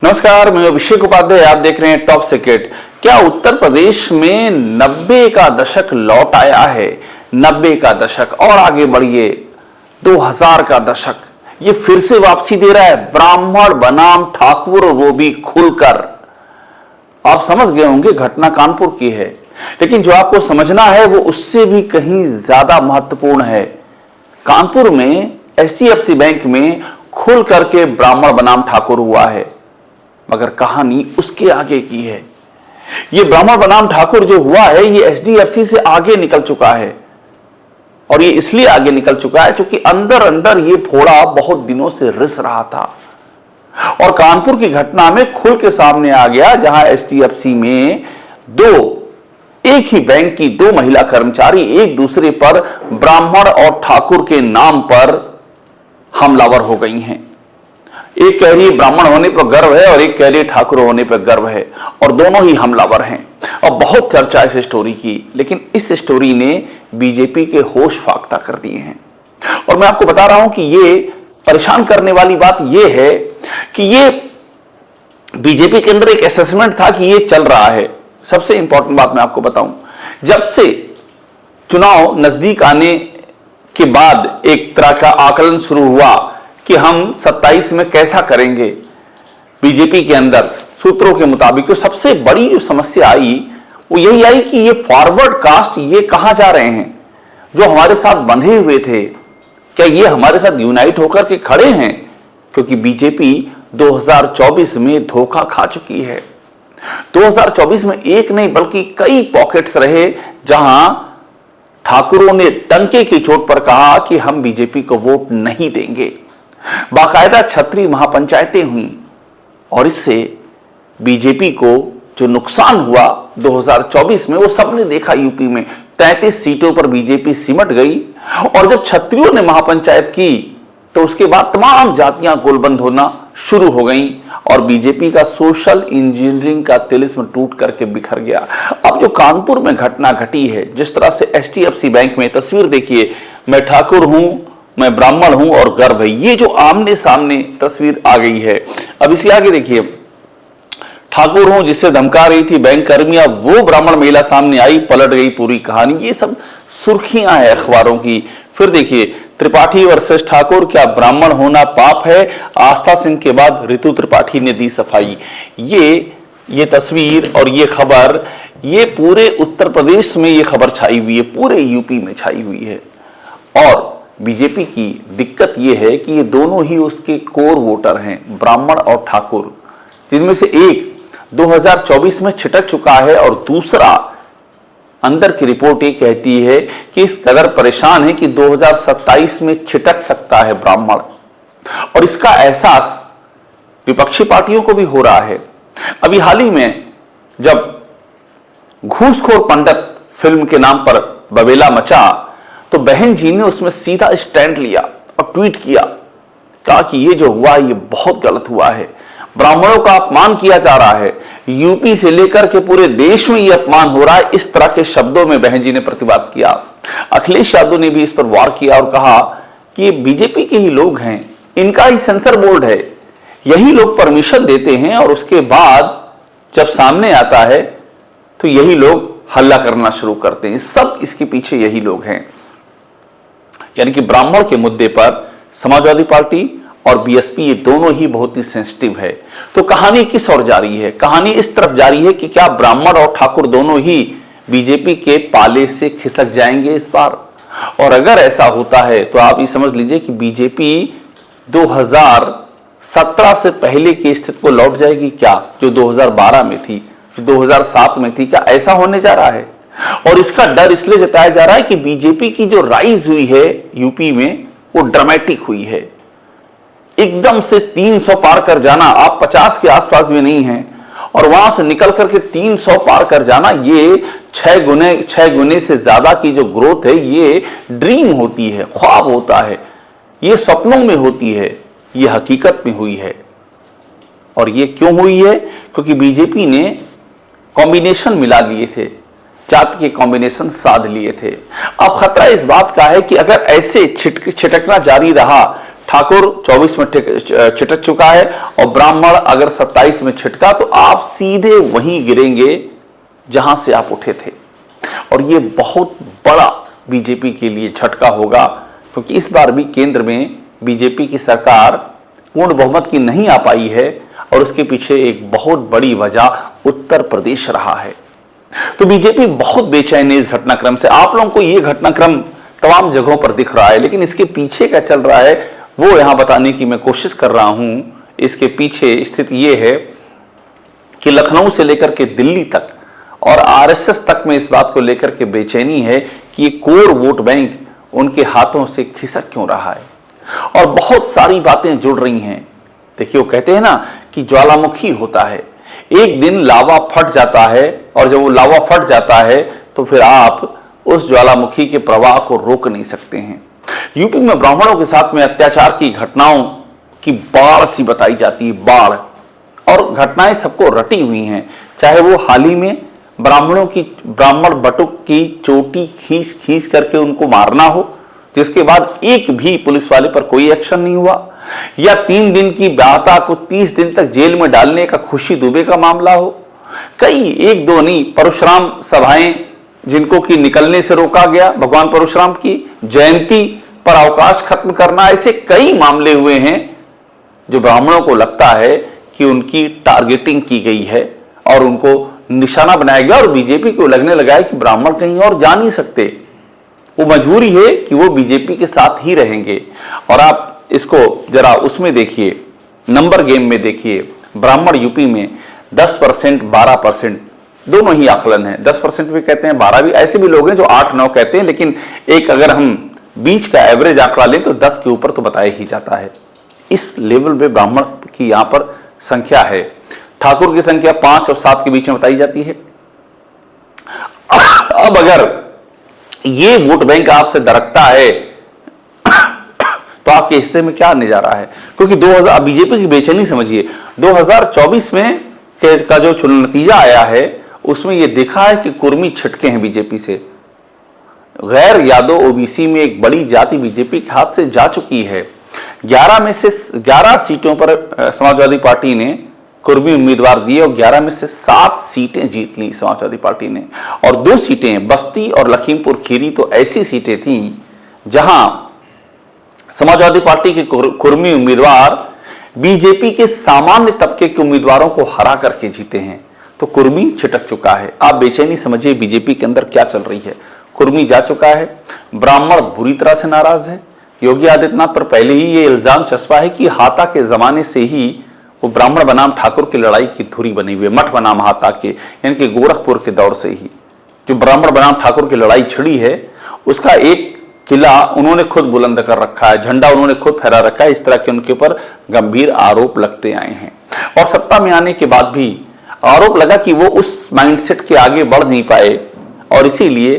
नमस्कार, मैं अभिषेक उपाध्याय। आप देख रहे हैं टॉप सीक्रेट। क्या उत्तर प्रदेश में 90 का दशक लौट आया है? 90 का दशक और आगे बढ़िए 2000 का दशक ये फिर से वापसी दे रहा है। ब्राह्मण बनाम ठाकुर, वो भी खुलकर। आप समझ गए होंगे घटना कानपुर की है, लेकिन जो आपको समझना है वो उससे भी कहीं ज्यादा महत्वपूर्ण है। कानपुर में HDFC बैंक में खुल करके ब्राह्मण बनाम ठाकुर हुआ है, मगर कहानी उसके आगे की है। यह ब्राह्मण बनाम ठाकुर जो हुआ है ये HDFC से आगे निकल चुका है, और ये इसलिए आगे निकल चुका है क्योंकि अंदर अंदर ये फोड़ा बहुत दिनों से रिस रहा था, और कानपुर की घटना में खुल के सामने आ गया, जहां HDFC में एक ही बैंक की दो महिला कर्मचारी एक दूसरे पर ब्राह्मण और ठाकुर के नाम पर हमलावर हो गई हैं। एक कह रही है ब्राह्मण होने पर गर्व है और एक कह रही है ठाकुर होने पर गर्व है, और दोनों ही हमलावर हैं। और बहुत चर्चा इस स्टोरी की, लेकिन इस स्टोरी ने बीजेपी के होश फाख्ता कर दिए हैं। और मैं आपको बता रहा हूं कि ये परेशान करने वाली बात ये है कि ये बीजेपी के अंदर एक असेसमेंट था कि ये चल रहा है। सबसे इंपॉर्टेंट बात मैं आपको बताऊं, जब से चुनाव नजदीक आने के बाद एक तरह का आकलन शुरू हुआ कि हम 27 में कैसा करेंगे बीजेपी के अंदर, सूत्रों के मुताबिक तो सबसे बड़ी जो समस्या आई वो यही आई कि ये फॉरवर्ड कास्ट ये कहां जा रहे हैं जो हमारे साथ बंधे हुए थे। क्या ये हमारे साथ यूनाइट होकर के खड़े हैं? क्योंकि बीजेपी 2024 में धोखा खा चुकी है। 2024 में एक नहीं बल्कि कई पॉकेट्स रहे जहां ठाकुरों ने टंके की चोट पर कहा कि हम बीजेपी को वोट नहीं देंगे। बाकायदा छत्री महापंचायतें हुई, और इससे बीजेपी को जो नुकसान हुआ 2024 में वो सबने देखा। यूपी में 33 सीटों पर बीजेपी सिमट गई, और जब छत्रियों ने महापंचायत की तो उसके बाद तमाम जातियां गोलबंद होना शुरू हो गईं, और बीजेपी का सोशल इंजीनियरिंग का तिलिस्म टूट करके बिखर गया। अब जो कानपुर में घटना घटी है, जिस तरह से HDFC बैंक में, तस्वीर देखिए, मैं ठाकुर हूं, मैं ब्राह्मण हूं और गर्व है, ये जो आमने सामने तस्वीर आ गई है। अब इसके आगे देखिए, ठाकुर हूं जिससे धमका रही थी बैंक कर्मियां, वो ब्राह्मण महिला सामने आई, पलट गई पूरी कहानी। ये सब सुर्खियां हैं अखबारों की। फिर देखिए, त्रिपाठी वर्सेस ठाकुर, क्या ब्राह्मण होना पाप है? आस्था सिंह के बाद ऋतु त्रिपाठी ने दी सफाई। ये तस्वीर और ये खबर, ये पूरे उत्तर प्रदेश में ये खबर छाई हुई है, पूरे यूपी में छाई हुई है। और बीजेपी की दिक्कत यह है कि ये दोनों ही उसके कोर वोटर हैं, ब्राह्मण और ठाकुर, जिनमें से एक 2024 में छिटक चुका है और दूसरा अंदर की रिपोर्ट ये कहती है कि इस कदर परेशान है कि 2027 में छिटक सकता है ब्राह्मण। और इसका एहसास विपक्षी पार्टियों को भी हो रहा है। अभी हाल ही में जब घूसखोर पंडित फिल्म के नाम पर बवेला मचा, तो बहन जी ने उसमें सीधा स्टैंड लिया और ट्वीट किया, कहा कि ये जो हुआ ये बहुत गलत हुआ है, ब्राह्मणों का अपमान किया जा रहा है, यूपी से लेकर के पूरे देश में ये अपमान हो रहा है। इस तरह के शब्दों में बहन जी ने प्रतिवाद किया। अखिलेश यादव ने भी इस पर वार किया और कहा कि ये बीजेपी के ही लोग हैं, इनका ही सेंसर बोर्ड है, यही लोग परमिशन देते हैं, और उसके बाद जब सामने आता है तो यही लोग हल्ला करना शुरू करते हैं। सब इसके पीछे यही लोग हैं। यानी कि ब्राह्मण के मुद्दे पर समाजवादी पार्टी और BSP ये दोनों ही बहुत ही सेंसिटिव है। तो कहानी किस ओर जारी है? कहानी इस तरफ जारी है कि क्या ब्राह्मण और ठाकुर दोनों ही बीजेपी के पाले से खिसक जाएंगे इस बार? और अगर ऐसा होता है तो आप ये समझ लीजिए कि बीजेपी 2017 से पहले की स्थिति को लौट जाएगी क्या, जो 2012 में थी, जो 2007 में थी। क्या ऐसा होने जा रहा है? और इसका डर इसलिए जताया जा रहा है कि बीजेपी की जो राइज हुई है यूपी में वो ड्रामेटिक हुई है। एकदम से 300 पार कर जाना, आप 50 के आसपास भी नहीं हैं, और वहां से निकल करके 300 पार कर जाना, ये 6 गुने से ज्यादा की जो ग्रोथ है, ये ड्रीम होती है, ख्वाब होता है, ये सपनों में होती है, ये हकीकत में हुई है। और ये क्यों हुई है? क्योंकि बीजेपी ने कॉम्बिनेशन मिला लिए थे, जाति के कॉम्बिनेशन साध लिए थे। अब खतरा इस बात का है कि अगर ऐसे छिटकना जारी रहा, ठाकुर 24 में छिटक चुका है और ब्राह्मण अगर 27 में छिटका तो आप सीधे वहीं गिरेंगे जहां से आप उठे थे। और ये बहुत बड़ा बीजेपी के लिए झटका होगा, क्योंकि इस बार भी केंद्र में बीजेपी की सरकार पूर्ण बहुमत की नहीं आ पाई है और उसके पीछे एक बहुत बड़ी वजह उत्तर प्रदेश रहा है। तो बीजेपी बहुत बेचैन है इस घटनाक्रम से। आप लोगों को यह घटनाक्रम तमाम जगहों पर दिख रहा है, लेकिन इसके पीछे क्या चल रहा है वो यहां बताने की मैं कोशिश कर रहा हूं। इसके पीछे स्थिति यह है कि लखनऊ से लेकर के दिल्ली तक और आरएसएस तक में इस बात को लेकर के बेचैनी है कि ये कोर वोट बैंक उनके हाथों से खिसक क्यों रहा है। और बहुत सारी बातें जुड़ रही हैं। देखिए, वो कहते हैं ना कि ज्वालामुखी होता है, एक दिन लावा फट जाता है और जब वो लावा फट जाता है तो फिर आप उस ज्वालामुखी के प्रवाह को रोक नहीं सकते हैं। यूपी में ब्राह्मणों के साथ में अत्याचार की घटनाओं की बाढ़ सी बताई जाती है, बाढ़, और घटनाएं सबको रटी हुई हैं। चाहे वो हाल ही में ब्राह्मण बटुक की चोटी खींच खींच करके उनको मारना हो, जिसके बाद एक भी पुलिस वाले पर कोई एक्शन नहीं हुआ, या 3 दिन की ब्याहता को 30 दिन तक जेल में डालने का खुशी दुबे का मामला हो, कई एक दो नहीं, परशुराम सभाएं जिनको कि निकलने से रोका गया, भगवान परशुराम की जयंती पर अवकाश खत्म करना, ऐसे कई मामले हुए हैं जो ब्राह्मणों को लगता है कि उनकी टारगेटिंग की गई है और उनको निशाना बनाया गया। और बीजेपी को लगने लगा है कि ब्राह्मण कहीं और जा नहीं सकते, वो मजबूरी है कि वो बीजेपी के साथ ही रहेंगे। और आप इसको जरा उसमें देखिए, नंबर गेम में देखिए, ब्राह्मण यूपी में 10%, 12%, दोनों ही आकलन है। 10% भी कहते हैं, 12 भी, ऐसे भी लोग हैं जो 8-9 कहते हैं, लेकिन एक अगर हम बीच का एवरेज आंकड़ा लें तो 10 के ऊपर तो बताया ही जाता है। इस लेवल पे ब्राह्मण की यहां पर संख्या है। ठाकुर की संख्या 5 और 7 के बीच में बताई जाती है। अब अगर ये वोट बैंक आपसे दरकता है तो आपके हिस्से में क्या आने जा रहा है, क्योंकि 2000 बीजेपी की बेचैनी समझिए, 2024 में का जो नतीजा आया है उसमें यह देखा है कि कुर्मी छिटके हैं बीजेपी से। गैर यादव ओबीसी में एक बड़ी जाति बीजेपी के हाथ से जा चुकी है। 11 में से 11 सीटों पर समाजवादी पार्टी ने कुर्मी उम्मीदवार दिए और 11 में से 7 सीटें जीत ली समाजवादी पार्टी ने। और 2 सीटें बस्ती और लखीमपुर खीरी तो ऐसी सीटें थीं जहां समाजवादी पार्टी के कुर्मी उम्मीदवार बीजेपी के सामान्य तबके के उम्मीदवारों को हरा करके जीते हैं। तो कुर्मी छिटक चुका है। आप बेचैनी समझिए बीजेपी के अंदर क्या चल रही है। कुर्मी जा चुका है, ब्राह्मण बुरी तरह से नाराज है। योगी आदित्यनाथ पर पहले ही ये इल्जाम चस्पा है कि हाता के जमाने से ही वो ब्राह्मण बनाम ठाकुर की लड़ाई की धुरी बनी हुई है। मठ बनाम हाता के, यानी कि गोरखपुर के दौर से ही जो ब्राह्मण बनाम ठाकुर की लड़ाई छिड़ी है, उसका एक किला उन्होंने खुद बुलंद कर रखा है, झंडा उन्होंने खुद फहरा रखा है। इस तरह के उनके ऊपर गंभीर आरोप लगते आए हैं और सत्ता में आने के बाद भी आरोप लगा कि वो उस माइंडसेट के आगे बढ़ नहीं पाए और इसीलिए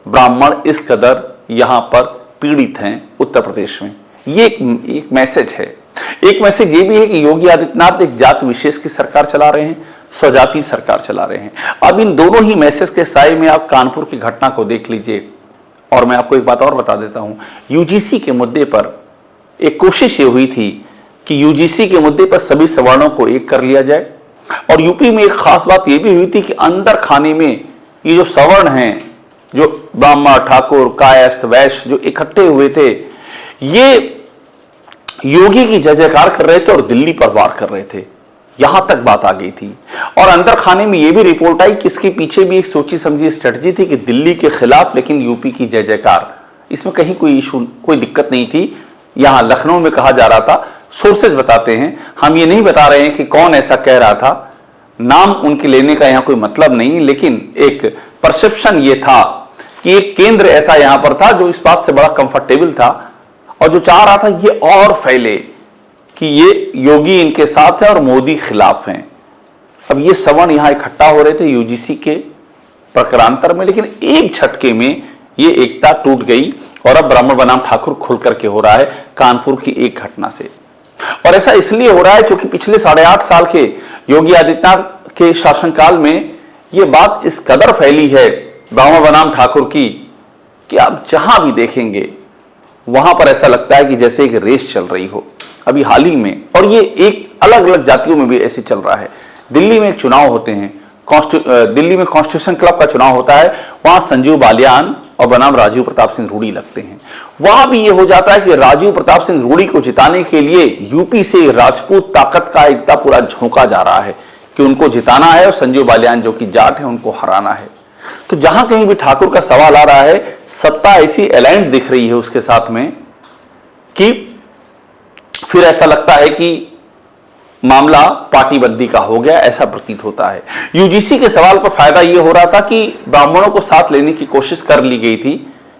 ब्राह्मण इस कदर यहां पर पीड़ित हैं उत्तर प्रदेश में। ये एक मैसेज है। एक मैसेज ये भी है कि योगी आदित्यनाथ एक जाति विशेष की सरकार चला रहे हैं, स्वजाति सरकार चला रहे हैं। अब इन दोनों ही मैसेज के साए में आप कानपुर की घटना को देख लीजिए। और मैं आपको एक बात और बता देता हूं, यूजीसी के मुद्दे पर एक कोशिश ये हुई थी कि यूजीसी के मुद्दे पर सभी सवर्णों को एक कर लिया जाए। और यूपी में एक खास बात यह भी हुई थी कि अंदर खाने में ये जो सवर्ण हैं, जो ब्राह्मण, ठाकुर, कायस्थ, वैश्य जो इकट्ठे हुए थे, ये योगी की जय जयकार कर रहे थे और दिल्ली पर वार कर रहे थे। यहां तक बात आ गई थी। और अंदर खाने में यह भी रिपोर्ट आई कि इसके पीछे भी एक सोची समझी स्ट्रेटजी थी कि दिल्ली के खिलाफ लेकिन यूपी की जय जयकार। इसमें कहीं कोई इशू, कोई दिक्कत नहीं थी। यहां लखनऊ में कहा जा रहा था, सोर्सेज बताते हैं, हम ये नहीं बता रहे हैं कि कौन ऐसा कह रहा था, नाम उनके लेने का यहां कोई मतलब नहीं, लेकिन एक परसेप्शन ये था कि एक केंद्र ऐसा यहां पर था जो इस बात से बड़ा कंफर्टेबल था और जो चाह रहा था ये और फैले कि ये योगी इनके साथ है और मोदी खिलाफ हैं। अब ये सवर्ण यहां इकट्ठा हो रहे थे यूजीसी के प्रकरांतर में, लेकिन एक झटके में ये एकता टूट गई और अब ब्राह्मण बनाम ठाकुर खुल करके हो रहा है कानपुर की एक घटना से। और ऐसा इसलिए हो रहा है क्योंकि पिछले 8.5 साल के योगी आदित्यनाथ के शासनकाल में ये बात इस कदर फैली है ब्राह्मण बनाम ठाकुर की कि आप जहां भी देखेंगे वहां पर ऐसा लगता है कि जैसे एक रेस चल रही हो। अभी हाल ही में, और ये एक अलग अलग जातियों में भी ऐसे चल रहा है, दिल्ली में एक चुनाव होते हैं, दिल्ली में कॉन्स्टिट्यूशन क्लब का चुनाव होता है, वहां संजीव बालियान और बनाम राजीव प्रताप सिंह रूडी लगते हैं। वहां भी ये हो जाता है कि राजीव प्रताप सिंह रूडी को जिताने के लिए यूपी से राजपूत ताकत का एक पूरा झोंका जा रहा है कि उनको जिताना है और संजीव बालियान जो कि जाट है उनको हराना है। तो जहां कहीं भी ठाकुर का सवाल आ रहा है, सत्ता ऐसी अलाइंड दिख रही है उसके साथ में कि फिर ऐसा लगता है कि मामला पार्टीबंदी का हो गया, ऐसा प्रतीत होता है। यूजीसी के सवाल पर फायदा यह हो रहा था कि ब्राह्मणों को साथ लेने की कोशिश कर ली गई थी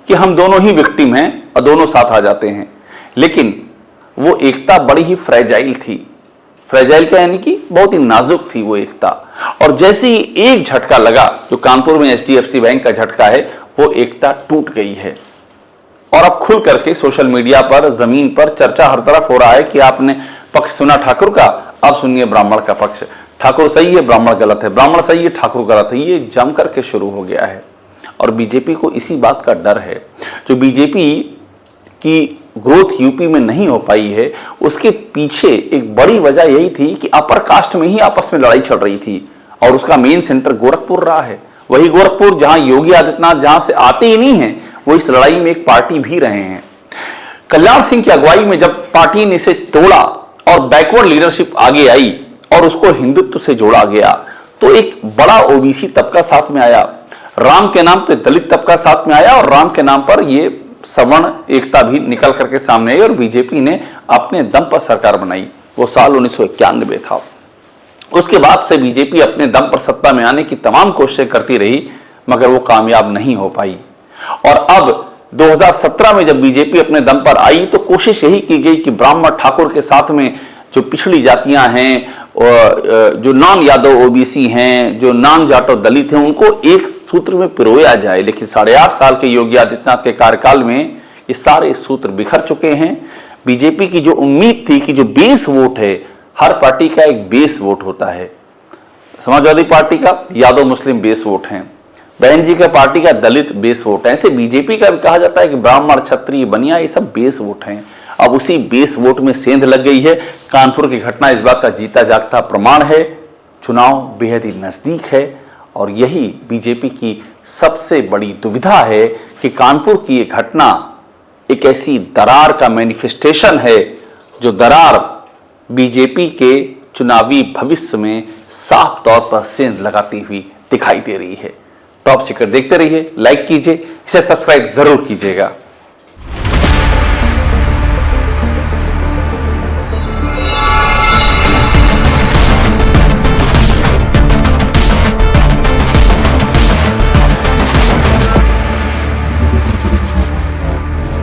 कि हम दोनों ही विक्टिम हैं और दोनों साथ आ जाते हैं, लेकिन वो एकता बड़ी ही फ्रेजाइल थी। फ्रेजाइल क्या यानी कि बहुत ही नाजुक थी वो एकता, और जैसे ही एक झटका लगा जो कानपुर में एचडीएफसी बैंक का झटका है, वो एकता टूट गई है। और अब खुल करके सोशल मीडिया पर, जमीन पर चर्चा हर तरफ हो रहा है कि आपने पक्ष सुना ठाकुर का, अब सुनिए ब्राह्मण का पक्ष। ठाकुर सही है, ब्राह्मण गलत है, ब्राह्मण सही है, ठाकुर गलत है। ये जम करके शुरू हो गया है और बीजेपी को इसी बात का डर है। जो बीजेपी की ग्रोथ यूपी में नहीं हो पाई है, उसके पीछे एक बड़ी वजह यही थी कि अपर कास्ट में ही आपस में लड़ाई चल रही थी और उसका मेन सेंटर गोरखपुर रहा है। वही गोरखपुर जहां योगी आदित्यनाथ जहां से आते ही नहीं है, वो इस लड़ाई में एक पार्टी भी रहे हैं। कल्याण सिंह की अगुवाई में जब पार्टी ने इसे तोड़ा और बैकवर्ड लीडरशिप आगे आई और उसको हिंदुत्व से जोड़ा गया, तो एक बड़ा ओबीसी तबका साथ में आया, राम के नाम पे दलित तबका साथ में आया और राम के नाम पर ये सवर्ण एकता भी निकल करके सामने आई और बीजेपी ने अपने दम पर सरकार बनाई। वो साल 1991 था। उसके बाद से बीजेपी अपने दम पर सत्ता में आने की तमाम कोशिशें करती रही, मगर वो कामयाब नहीं हो पाई। और अब 2017 में जब बीजेपी अपने दम पर आई तो कोशिश यही की गई कि ब्राह्मण ठाकुर के साथ में जो पिछड़ी जातियां हैं, जो नॉन यादव ओबीसी हैं, जो नॉन जाटो दलित हैं, उनको एक सूत्र में पिरोया जाए। लेकिन 8.5 साल के योगी आदित्यनाथ के कार्यकाल में ये सारे सूत्र बिखर चुके हैं। बीजेपी की जो उम्मीद थी कि जो बेस वोट है, हर पार्टी का एक बेस वोट होता है, समाजवादी पार्टी का यादव मुस्लिम बेस वोट है, बहन जी का पार्टी का दलित बेस वोट है, ऐसे बीजेपी का भी कहा जाता है कि ब्राह्मण क्षत्रिय बनिया ये सब बेस वोट हैं। अब उसी बेस वोट में सेंध लग गई है। कानपुर की घटना इस बात का जीता जागता प्रमाण है। चुनाव बेहद ही नजदीक है और यही बीजेपी की सबसे बड़ी दुविधा है कि कानपुर की ये घटना एक ऐसी दरार का मैनिफेस्टेशन है जो दरार बीजेपी के चुनावी भविष्य में साफ तौर पर सेंध लगाती हुई दिखाई दे रही है। टॉप सीक्रेट देखते रहिए, लाइक कीजिए, इसे सब्सक्राइब जरूर कीजिएगा।